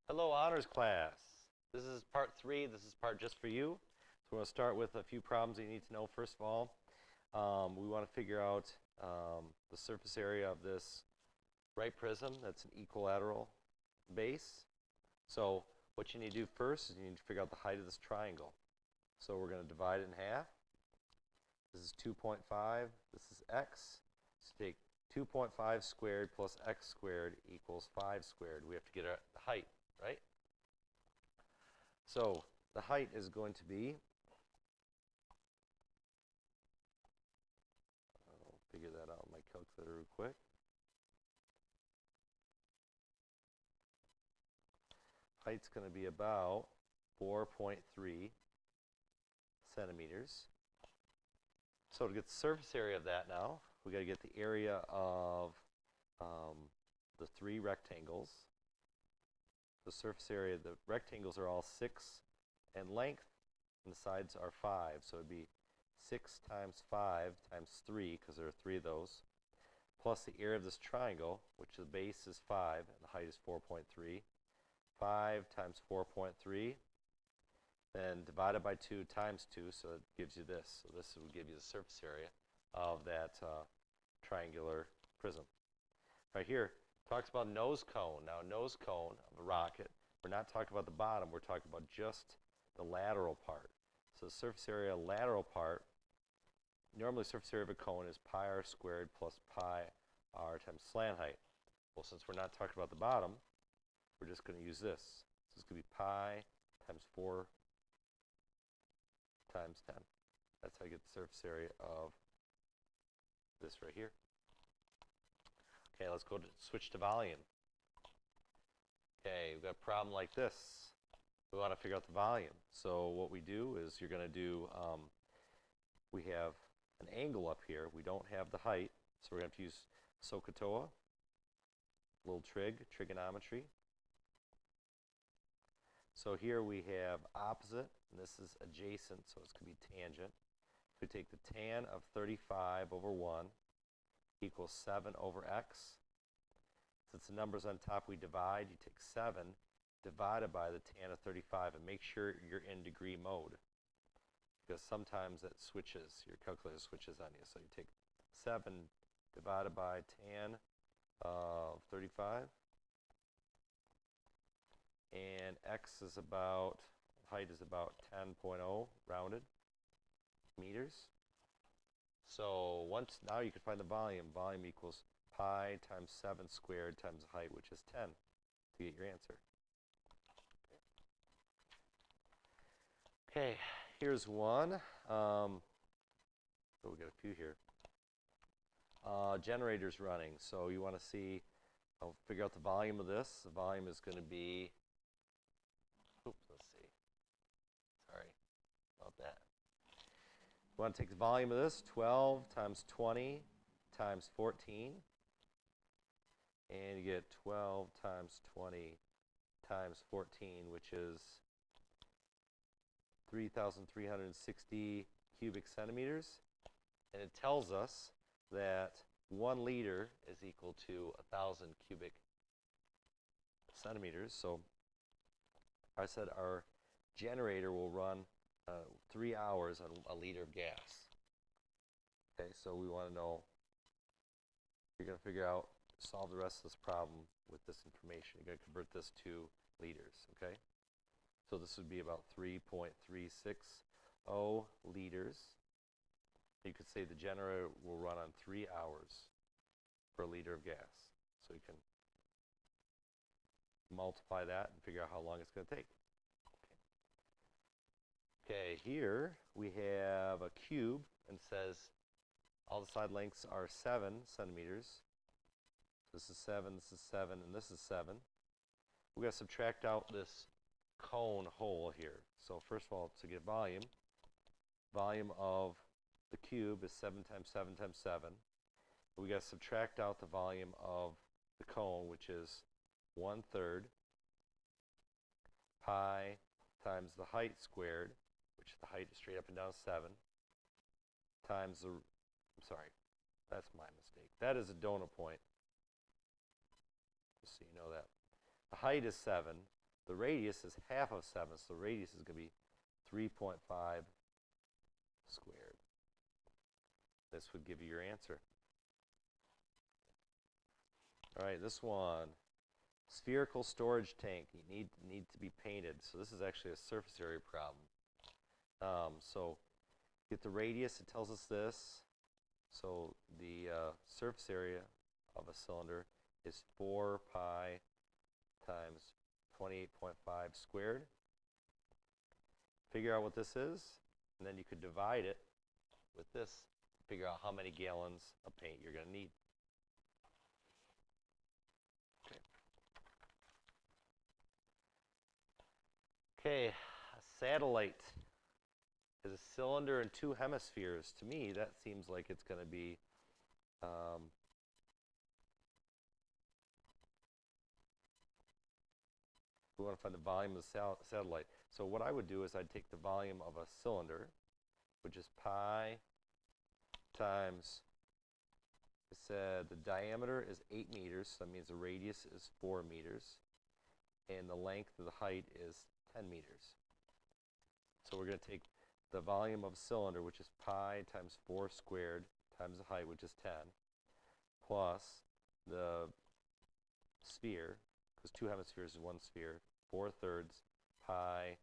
Hello, honors class. This is part 3. This is part just for you. So we're going to start with a few problems you need to know. First of all, we want to figure out the surface area of this right prism. That's an equilateral base. So what you need to do first is you need to figure out the height of this triangle. So we're going to divide it in half. This is 2.5. This is x. So take 2.5 squared plus x squared equals 5 squared. We have to get the height, right? So the height is going to be, I'll figure that out on my calculator real quick. Height's going to be about 4.3 centimeters. So to get the surface area of that now, we got to get the area of the 3 rectangles. The surface area, the rectangles are all 6 in length, and the sides are 5. So it would be 6 times 5 times 3, because there are 3 of those, plus the area of this triangle, which the base is 5 and the height is 4.3. 5 times 4.3, then divided by 2 times 2, so it gives you this. So this would give you the surface area of that triangular prism. Right here, talks about nose cone. Now, nose cone of a rocket, we're not talking about the bottom, we're talking about just the lateral part. So the surface area lateral part, normally the surface area of a cone is pi r squared plus pi r times slant height. Well, since we're not talking about the bottom, we're just going to use this. So it's going to be pi times 4 times 10. That's how you get the surface area of this right here. Okay, let's go to switch to volume. Okay, we've got a problem like this. We want to figure out the volume. So what we do is you're going to do, we have an angle up here. We don't have the height, so we're going to have to use SOHCAHTOA, little trigonometry. So here we have opposite, and this is adjacent, so it's going to be tangent. So we take the tan of 35 over 1 equals 7 over x. Since the number's on top, we divide. You take 7 divided by the tan of 35, and make sure you're in degree mode, because sometimes that switches, your calculator switches on you. So you take 7 divided by tan of 35, and x is about, height is about 10.0 rounded meters. So now you can find the volume. Volume equals pi times 7 squared times the height, which is 10, to get your answer. Okay, here's one. So we got a few here. Generators running. So you want to see, I'll figure out the volume of this. The volume is going to be, oops, let's see. Sorry about that. We want to take the volume of this, 12 times 20 times 14. And you get 12 times 20 times 14, which is 3,360 cubic centimeters. And it tells us that 1 liter is equal to 1,000 cubic centimeters. So I said our generator will run 3 hours on a liter of gas. Okay, so we want to know, you're going to figure out, solve the rest of this problem with this information. You're going to convert this to liters, okay? So this would be about 3.360 liters. You could say the generator will run on 3 hours per liter of gas. So you can multiply that and figure out how long it's going to take. Okay, here we have a cube and says all the side lengths are 7 centimeters. This is 7, this is 7, and this is 7. We've got to subtract out this cone hole here. So first of all, to get volume of the cube is 7 times 7 times 7. We've got to subtract out the volume of the cone, which is 1/3 pi times the height squared, which the height is straight up and down 7, times the, I'm sorry, that's my mistake. That is a donut point, just so you know that. The height is 7, The radius is half of 7, so the radius is going to be 3.5 squared. This would give you your answer. All right, this one. Spherical storage tank. You need to be painted. So this is actually a surface area problem. So get the radius. It tells us this. So the surface area of a cylinder is 4 pi times 28.5 squared. Figure out what this is, and then you could divide it with this. Figure out how many gallons of paint you're going to need. Okay, a satellite is a cylinder and 2 hemispheres. To me, that seems like it's going to be we want to find the volume of the satellite. So what I would do is I'd take the volume of a cylinder, which is pi times, it said the diameter is 8 meters, so that means the radius is 4 meters, and the length of the height is 10 meters. So we're going to take the volume of a cylinder, which is pi times 4 squared times the height, which is 10, plus the sphere, because 2 hemispheres is 1 sphere, 4/3 pi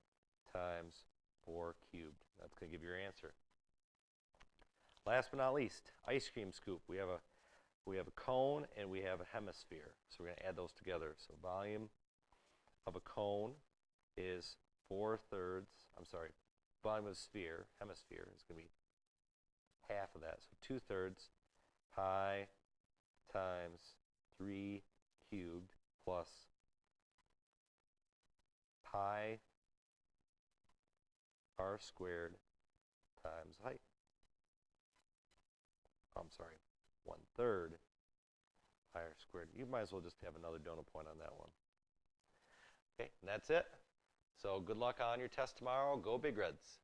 times 4 cubed. That's going to give you your answer. Last but not least, ice cream scoop. We have a cone and we have a hemisphere. So we're going to add those together. So volume of a cone is 4/3. Volume of a sphere, hemisphere, is going to be half of that. So 2/3 pi times 3 cubed plus pi r squared times height. I'm sorry, 1/3 pi r squared. You might as well just have another donut point on that one. Okay, and that's it. So good luck on your test tomorrow. Go Big Reds.